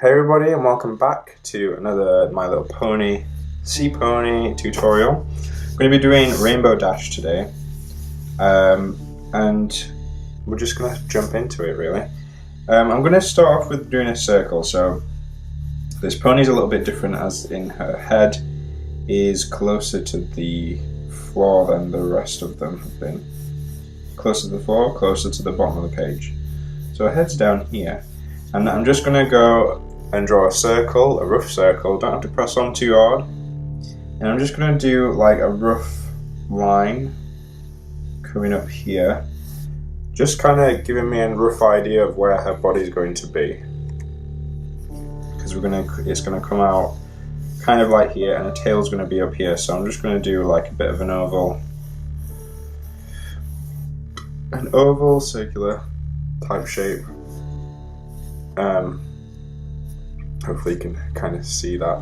Hey everybody, and welcome back to another My Little Pony Seapony tutorial. I'm going to be doing Rainbow Dash today, and we're just going to jump into it really. I'm going to start off with doing a circle. So this pony's a little bit different, as in her head is closer to the floor than the rest of them have been. Closer to the floor, closer to the bottom of the page. So her head's down here. And I'm just going to go and draw a circle, a rough circle. Don't have to press on too hard. And I'm just going to do like a rough line coming up here. Just kind of giving me a rough idea of where her body's going to be. Because it's going to come out kind of like here, and her tail's going to be up here. So I'm just going to do like a bit of an oval circular type shape. Hopefully you can kind of see that.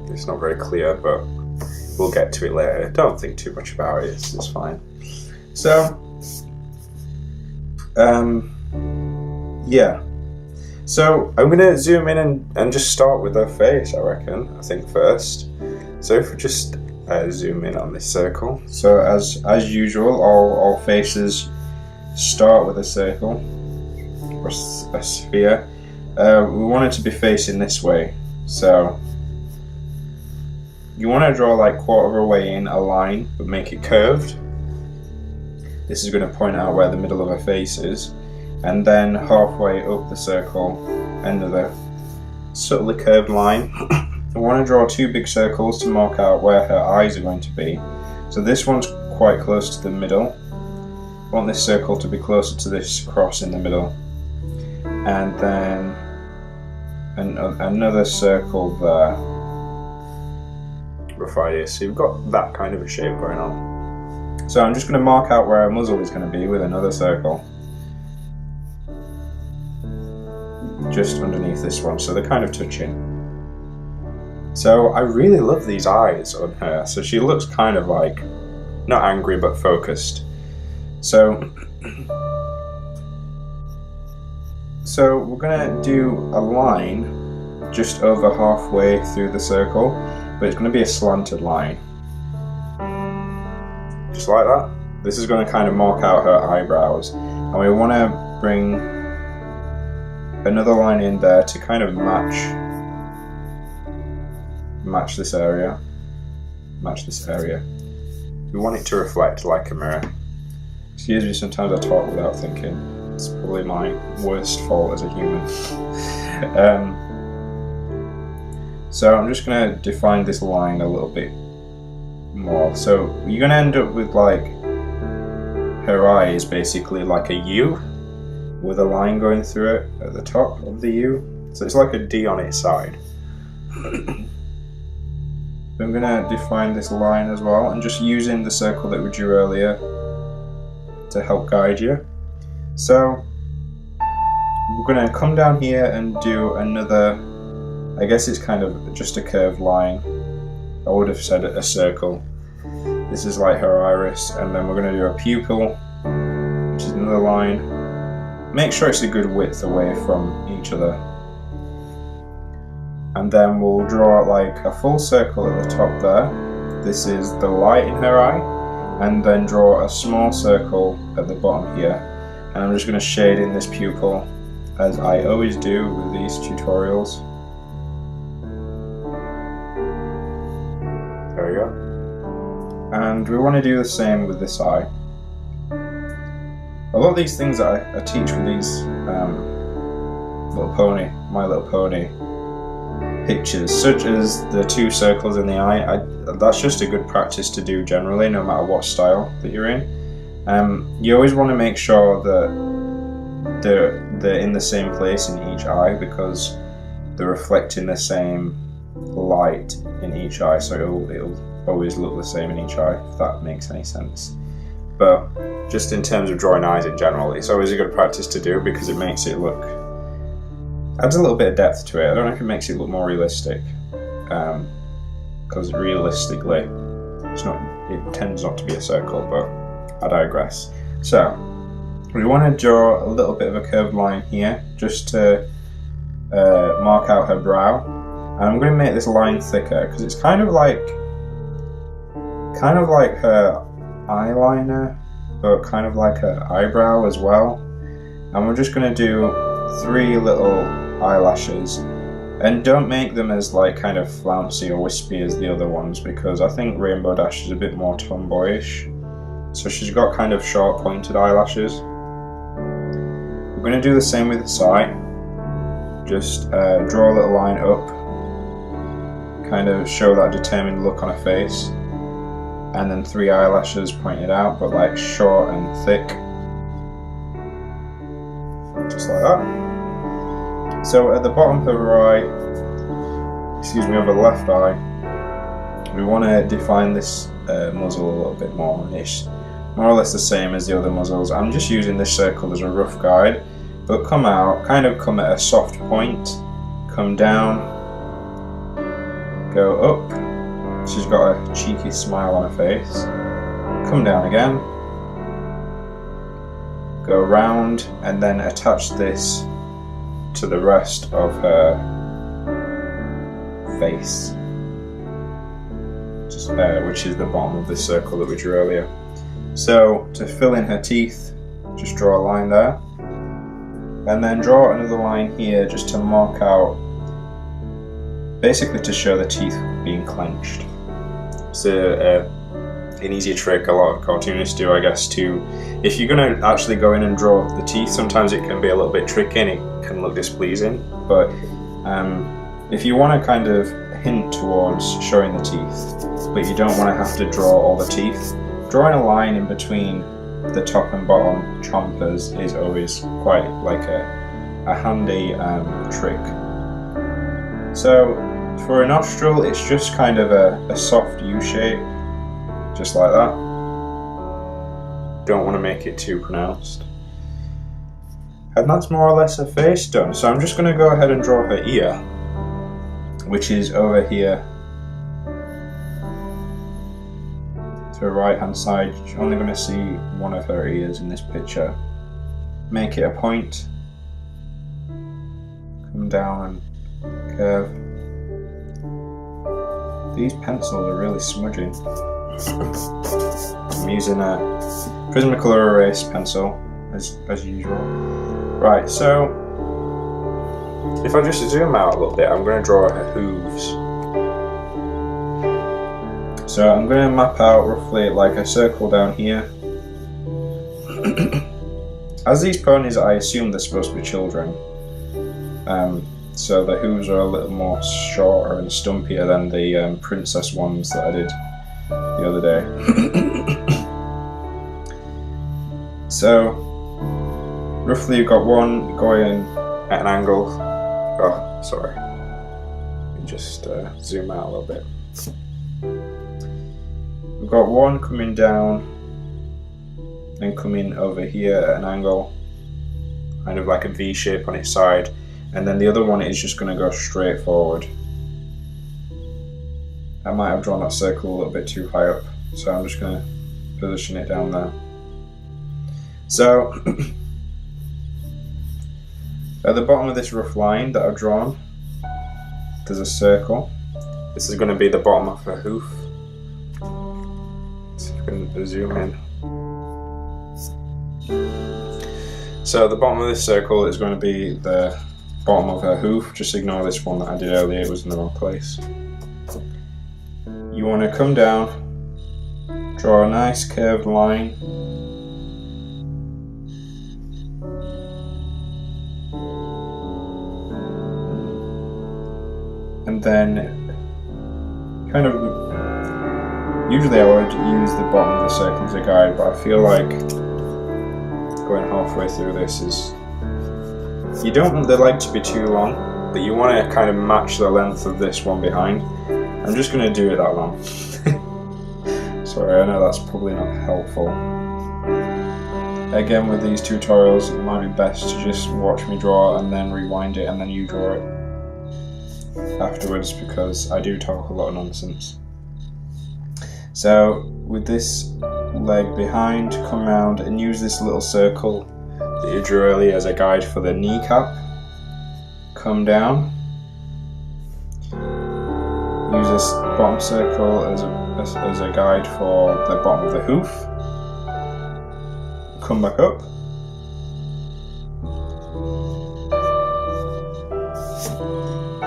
It's not very clear, but we'll get to it later. Don't think too much about it, it's fine. So, yeah. So I'm going to zoom in and just start with her face, I think first. So if we just zoom in on this circle. So as usual, all faces start with a circle or a sphere. We want it to be facing this way, so you want to draw like quarter of a way in a line, but make it curved. This is going to point out where the middle of her face is, and then halfway up the circle, another subtly curved line. I want to draw two big circles to mark out where her eyes are going to be. So this one's quite close to the middle. I want this circle to be closer to this cross in the middle, and then another circle there. Rough idea. So you've got that kind of a shape going on. So I'm just going to mark out where our muzzle is going to be with another circle. Just underneath this one, so they're kind of touching. So I really love these eyes on her. So she looks kind of like, not angry, but focused. So we're going to do a line just over halfway through the circle, but it's going to be a slanted line. Just like that. This is going to kind of mark out her eyebrows. And we want to bring another line in there to kind of match this area. We want it to reflect like a mirror. Excuse me, sometimes I talk without thinking. It's probably my worst fault as a human. So I'm just going to define this line a little bit more. So you're going to end up with like her eye is basically like a U with a line going through it at the top of the U. So it's like a D on its side. I'm going to define this line as well, and just using the circle that we drew earlier to help guide you. So we're going to come down here and do another, I guess it's kind of just a curved line. I would have said a circle. This is like her iris, and then we're going to do a pupil, which is another line. Make sure it's a good width away from each other. And then we'll draw like a full circle at the top there. This is the light in her eye, and then draw a small circle at the bottom here. And I'm just going to shade in this pupil, as I always do with these tutorials. There we go. And we want to do the same with this eye. A lot of these things that I teach with these My Little Pony pictures, such as the two circles in the eye, that's just a good practice to do generally, no matter what style that you're in. You always want to make sure that they're in the same place in each eye, because they're reflecting the same light in each eye, so it'll always look the same in each eye, if that makes any sense. But just in terms of drawing eyes in general, it's always a good practice to do, because it makes it look, adds a little bit of depth to it. I don't know if it makes it look more realistic, because realistically it tends not to be a circle, but I digress. So we want to draw a little bit of a curved line here, just to mark out her brow, and I'm going to make this line thicker because it's kind of like her eyeliner, but kind of like her eyebrow as well. And we're just going to do 3 little eyelashes, and don't make them as like kind of flouncy or wispy as the other ones, because I think Rainbow Dash is a bit more tomboyish. So she's got kind of short pointed eyelashes. We're going to do the same with this eye. Just draw a little line up, kind of show that determined look on her face, and then 3 eyelashes pointed out, but like short and thick, just like that. So at the bottom of her eye, of the left eye, we want to define this muzzle a little bit more, and it's more or less the same as the other muzzles. I'm just using this circle as a rough guide, but come at a soft point, come down, go up. She's got a cheeky smile on her face. Come down again, go around, and then attach this to the rest of her face, which is the bottom of this circle that we drew earlier. So to fill in her teeth, just draw a line there, and then draw another line here just to mark out, basically to show the teeth being clenched. So an easy trick a lot of cartoonists do, I guess, if you're going to actually go in and draw the teeth, sometimes it can be a little bit tricky and it can look displeasing, but if you want to kind of hint towards showing the teeth, but you don't want to have to draw all the teeth, drawing a line in between the top and bottom chompers is always quite like a handy trick. So for a nostril, it's just kind of a soft U shape, just like that. Don't want to make it too pronounced. And that's more or less her face done. So I'm just going to go ahead and draw her ear, which is over here to the right hand side. You're only going to see one of her ears in this picture. Make it a point, come down and curve. These pencils are really smudging. I'm using a Prismacolor erase pencil as usual. Right, so if I just zoom out a little bit, I'm going to draw her hooves. So I'm going to map out roughly like a circle down here. As these ponies, I assume they're supposed to be children. So the hooves are a little more shorter and stumpier than the princess ones that I did the other day. So roughly you've got one going at an angle. Oh, sorry. Let me just zoom out a little bit. We've got one coming down and coming over here at an angle, kind of like a V shape on its side, and then the other one is just going to go straight forward. I might have drawn that circle a little bit too high up, so I'm just going to position it down there. So at the bottom of this rough line that I've drawn, there's a circle. This is going to be the bottom of her hoof. So you can zoom in. So the bottom of this circle is going to be the bottom of her hoof. Just ignore this one that I did earlier, it was in the wrong place. You want to come down, draw a nice curved line, and then kind of, usually I would use the bottom of the circle as a guide, but I feel like going halfway through this is, you don't want the leg to be too long, but you want to kind of match the length of this one behind. I'm just going to do it that long. Sorry, I know that's probably not helpful. Again, with these tutorials, it might be best to just watch me draw and then rewind it and then you draw it afterwards, because I do talk a lot of nonsense. So with this leg behind, come round and use this little circle that you drew earlier as a guide for the kneecap. come down. Use this bottom circle as a guide for the bottom of the hoof. Come back up.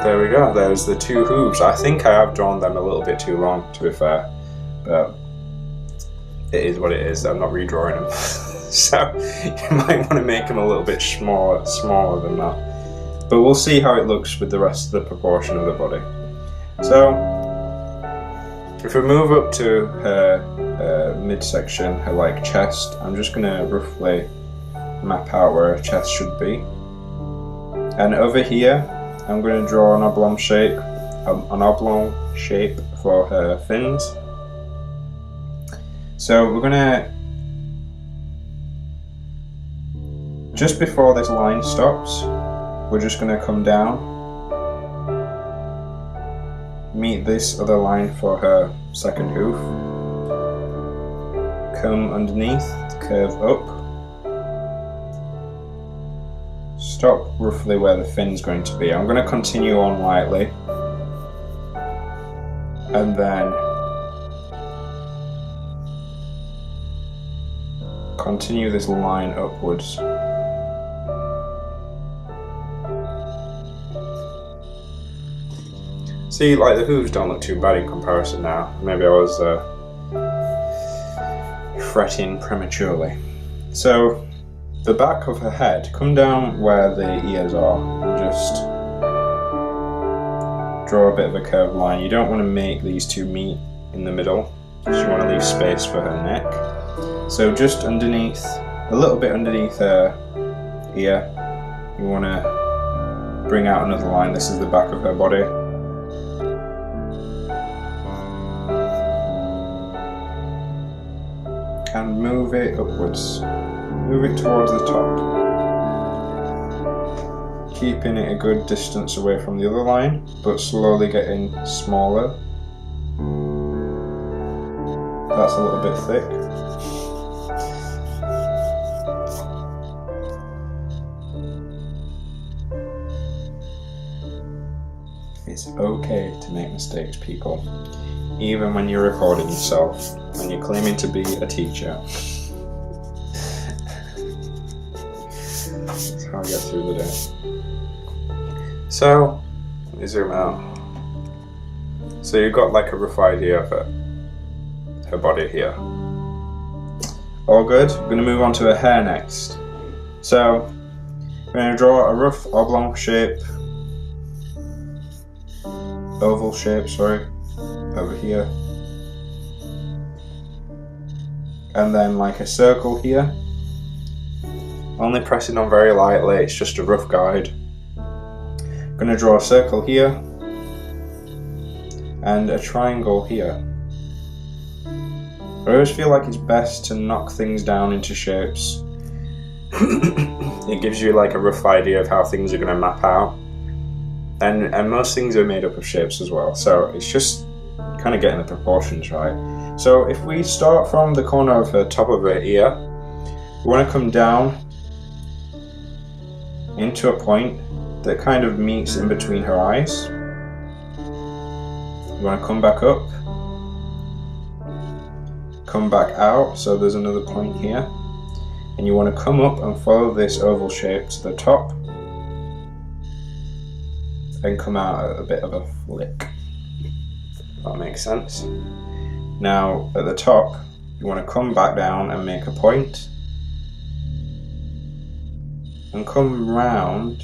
There we go, there's the two hooves. I think I have drawn them a little bit too long, to be fair, but it is what it is. I'm not redrawing them. So you might want to make them a little bit smaller than that. But we'll see how it looks with the rest of the proportion of the body. So if we move up to her midsection, her like chest, I'm just going to roughly map out where her chest should be. And over here, I'm going to draw an oblong shape for her fins. So we're going to, just before this line stops, we're just going to come down, meet this other line for her second hoof, come underneath, curve up, stop roughly where the fin's going to be. I'm going to continue on lightly, and then continue this line upwards. See, like the hooves don't look too bad in comparison now. Maybe I was fretting prematurely. So the back of her head, come down where the ears are and just draw a bit of a curved line. You don't want to make these two meet in the middle, because you want to leave space for her neck. So just underneath, a little bit underneath her ear, you want to bring out another line. This is the back of her body. And move it upwards. Move it towards the top. Keeping it a good distance away from the other line, but slowly getting smaller. That's a little bit thick. It's okay to make mistakes, people. Even when you're recording yourself, when you're claiming to be a teacher. That's how I get through the day. So, let me zoom out. So you've got like a rough idea of her body here. All good. We're going to move on to her hair next. So, we're going to draw a rough oblong shape, oval shape, sorry, over here. And then like a circle here. Only pressing on very lightly, it's just a rough guide. I'm going to draw a circle here and a triangle here. I always feel like it's best to knock things down into shapes. It gives you like a rough idea of how things are going to map out. And most things are made up of shapes as well, so it's just kind of getting the proportions right. So if we start from the corner of the top of her ear, we want to come down into a point that kind of meets in between her eyes. You want to come back up, come back out, so there's another point here, and you want to come up and follow this oval shape to the top and come out at a bit of a flick. If that makes sense. Now at the top you want to come back down and make a point and come round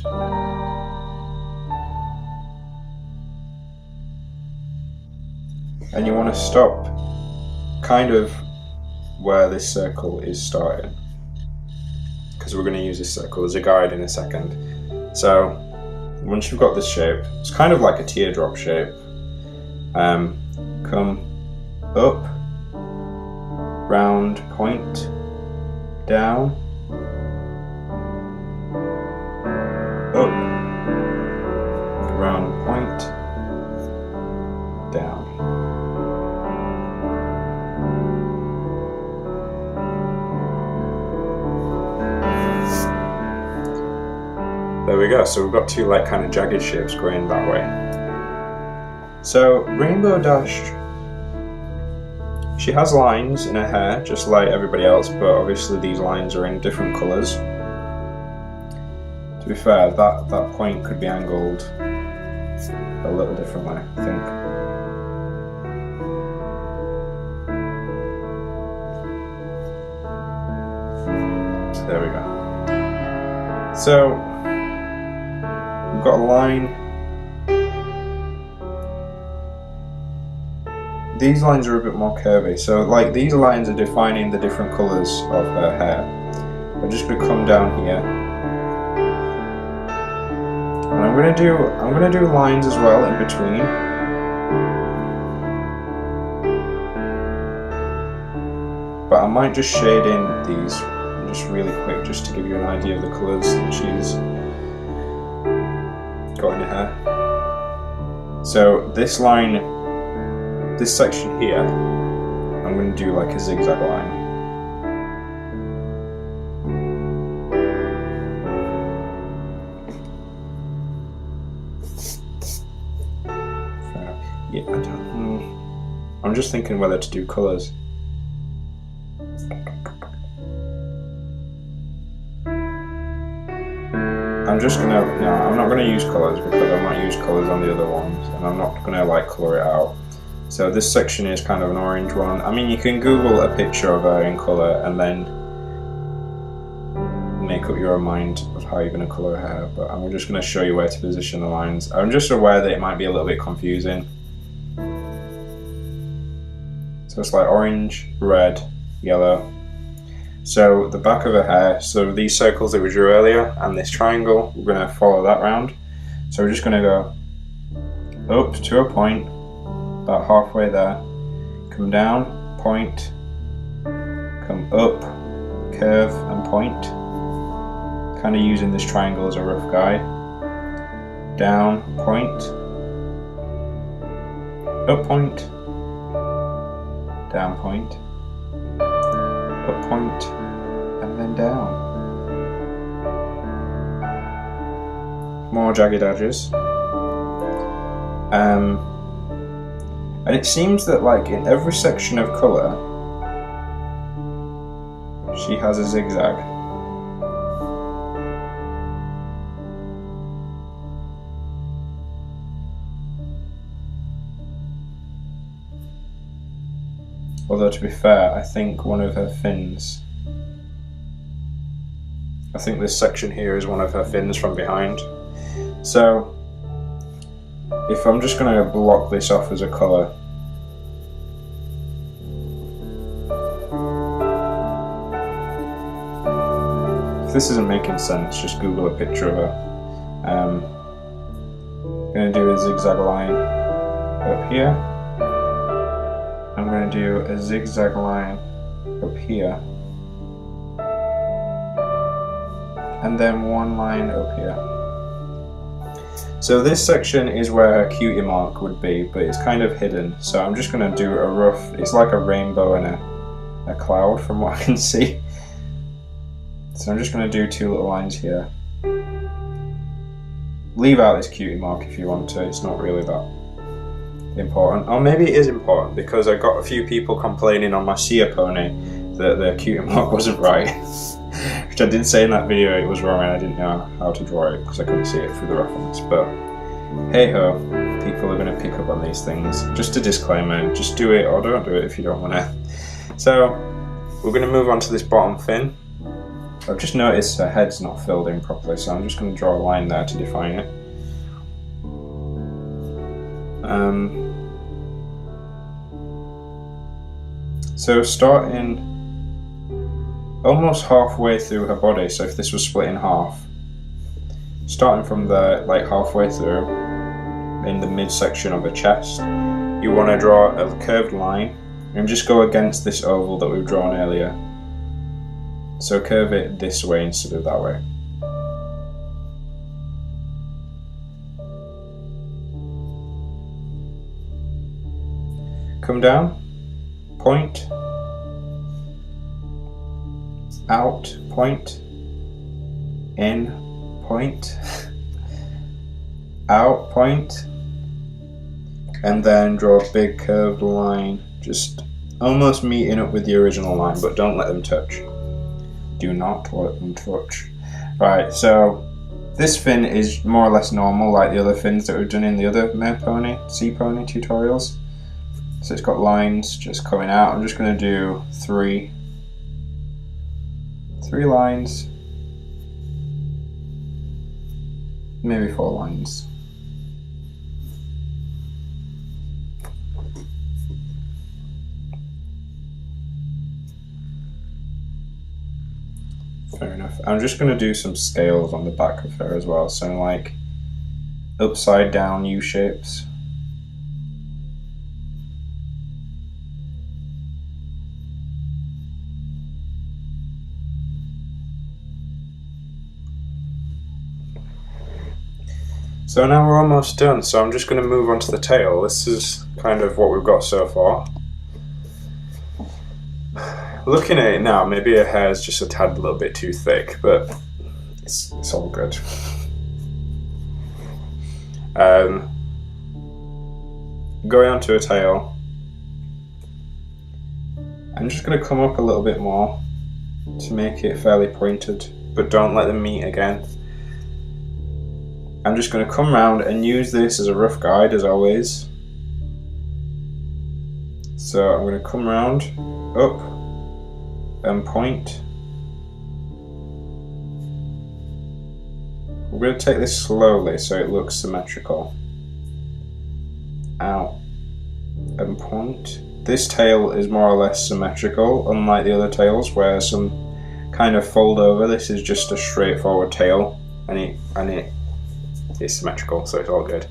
and you want to stop kind of where this circle is starting, because we're going to use this circle as a guide in a second. So once you've got this shape, it's kind of like a teardrop shape. Come up, round point, down, up, round point, down. There we we go. So we've got two like kind of jagged shapes going that way. So Rainbow Dash, she has lines in her hair just like everybody else, but obviously these lines are in different colours. To be fair, that point could be angled a little differently, I think. There we go. So we've got a line. These lines are a bit more curvy, so like these lines are defining the different colours of her hair. I'm just going to come down here, and I'm going to do lines as well in between. But I might just shade in these just really quick, just to give you an idea of the colours that she's got in her hair. So this line, this section here, I'm going to do like a zigzag line. Yeah, I don't know. I'm just thinking whether to do colours. I'm not gonna use colours because I might use colours on the other ones, and I'm not gonna like colour it out. So this section is kind of an orange one. I mean, you can Google a picture of her in colour and then make up your own mind of how you're gonna colour her hair, but I'm just gonna show you where to position the lines. I'm just aware that it might be a little bit confusing. So it's like orange, red, yellow. So the back of her hair, so these circles that we drew earlier and this triangle, we're going to follow that round. So we're just going to go up to a point, about halfway there, come down, point, come up, curve and point, kind of using this triangle as a rough guide, down, point, up point, down point, up point, and then down. More jagged edges. And it seems that like in every section of colour she has a zigzag. Although to be fair, I think one of her fins, I think this section here is one of her fins from behind. So if I'm just going to block this off as a colour, if this isn't making sense, just Google a picture of her. I'm going to do a zigzag line up here. I'm going to do a zigzag line up here, and then one line up here. So this section is where her cutie mark would be, but it's kind of hidden, so I'm just going to do a rough, it's like a rainbow and a cloud from what I can see. So I'm just going to do two little lines here. Leave out this cutie mark if you want to, it's not really that important. Or maybe it is important, because I got a few people complaining on my Seapony that the cutie mark wasn't right. Which I did say in that video it was wrong and I didn't know how to draw it because I couldn't see it through the reference. But hey ho, people are going to pick up on these things. Just a disclaimer, just do it or don't do it if you don't want to. So we're going to move on to this bottom fin. I've just noticed her head's not filled in properly, so I'm just going to draw a line there to define it. So starting almost halfway through her body, so if this was split in half, starting from there, like halfway through, in the midsection of her chest, you want to draw a curved line and just go against this oval that we've drawn earlier. So curve it this way instead of that way. Come down, point, out, point, in, point, out point, and then draw a big curved line, just almost meeting up with the original line, but don't let them touch. Do not let them touch. Right, so this fin is more or less normal, like the other fins that we've done in the other Merpony, Seapony tutorials. So it's got lines just coming out. I'm just going to do three lines, maybe 4 lines. Fair enough. I'm just going to do some scales on the back of her as well, so like upside down U shapes. So now we're almost done, so I'm just going to move on to the tail. This is kind of what we've got so far. Looking at it now, maybe her hair is just a tad a little bit too thick, but it's all good. Going on to a tail, I'm just going to come up a little bit more to make it fairly pointed, but don't let them meet again. I'm just going to come round and use this as a rough guide as always. So I'm going to come round, up, and point. We're going to take this slowly so it looks symmetrical. Out and point. This tail is more or less symmetrical, unlike the other tails where some kind of fold over. This is just a straightforward tail, and it is symmetrical, so it's all good.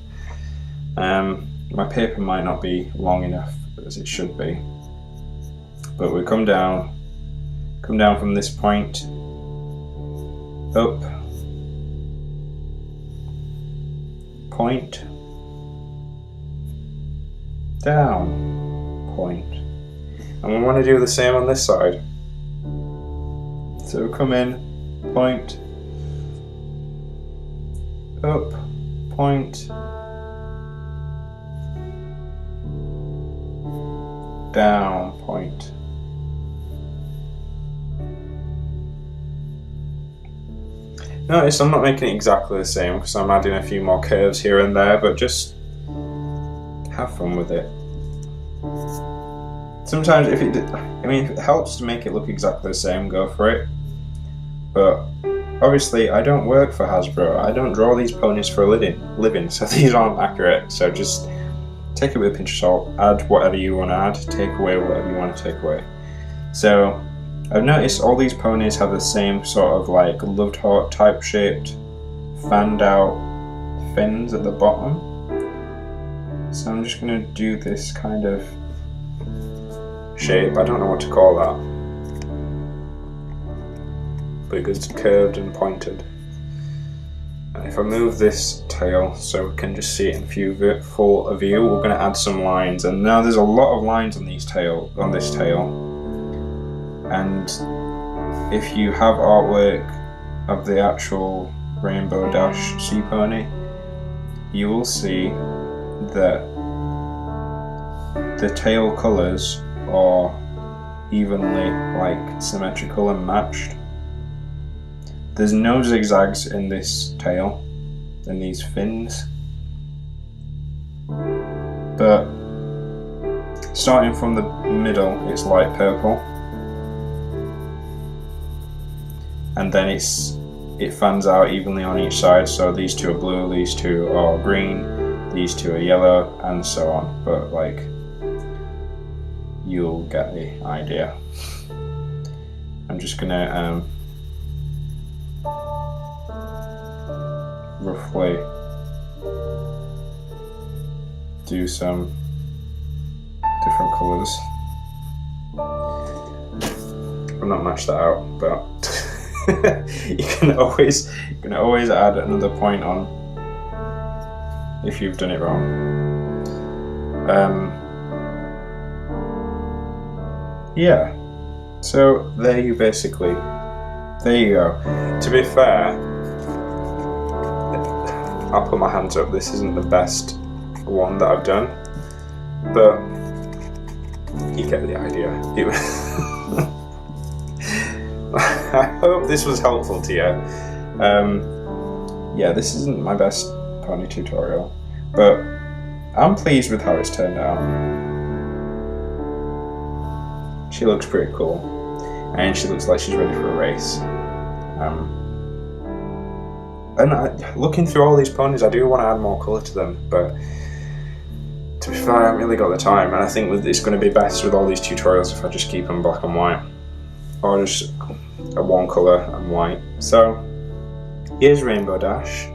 My paper might not be long enough as it should be, but we come down from this point, up, point, down, point. And we want to do the same on this side. So come in, point, up, point, down, point. Notice I'm not making it exactly the same because I'm adding a few more curves here and there, but just have fun with it. Sometimes if it helps to make it look exactly the same, go for it. But obviously I don't work for Hasbro, I don't draw these ponies for a living, so these aren't accurate, so just take it with a pinch of salt, add whatever you want to add, take away whatever you want to take away. So I've noticed all these ponies have the same sort of like loved heart type shaped fanned out fins at the bottom. So I'm just going to do this kind of shape, I don't know what to call that, but it's curved and pointed. And if I move this tail so we can just see it in full view, we're going to add some lines. And now there's a lot of lines on this tail. And if you have artwork of the actual Rainbow Dash Seapony, you will see that the tail colours are evenly like symmetrical and matched. There's no zigzags in this tail, in these fins, but starting from the middle it's light purple, and then it fans out evenly on each side, so these two are blue, these two are green, these two are yellow, and so on, but like, you'll get the idea. I'm just gonna roughly do some different colours. I'll not match that out, but you can always add another point on if you've done it wrong. Yeah, so there you go. To be fair, I'll put my hands up, this isn't the best one that I've done, but you get the idea. I hope this was helpful to you. Yeah, this isn't my best pony tutorial, but I'm pleased with how it's turned out. She looks pretty cool, and she looks like she's ready for a race. Looking through all these ponies, I do want to add more colour to them, but to be fair, I haven't really got the time, and I think it's going to be best with all these tutorials if I just keep them black and white, or just a one colour and white. So here's Rainbow Dash.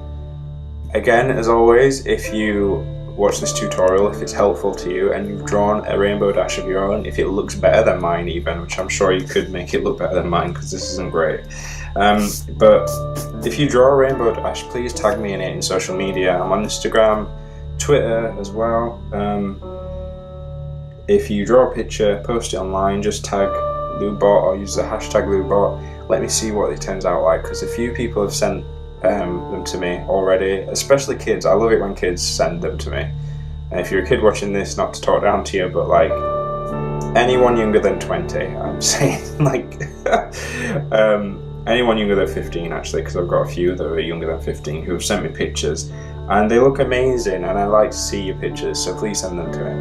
Again, as always, if you watch this tutorial, if it's helpful to you and you've drawn a Rainbow Dash of your own, if it looks better than mine even, which I'm sure you could make it look better than mine because this isn't great, but if you draw a Rainbow Dash, please tag me in it in social media. I'm on Instagram, Twitter as well. If you draw a picture, post it online, just tag Lewbot or use the hashtag Lewbot. Let me see what it turns out like, because a few people have sent them to me already, especially kids. I love it when kids send them to me. And if you're a kid watching this, not to talk down to you, but like anyone younger than 20, I'm saying, like anyone younger than 15 actually, because I've got a few that are younger than 15 who have sent me pictures and they look amazing, and I like to see your pictures, so please send them to me.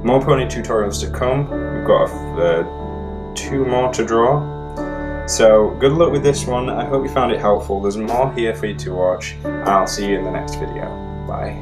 More pony tutorials to come. We've got 2 more to draw. So good luck with this one. I hope you found it helpful. There's more here for you to watch, and I'll see you in the next video. Bye.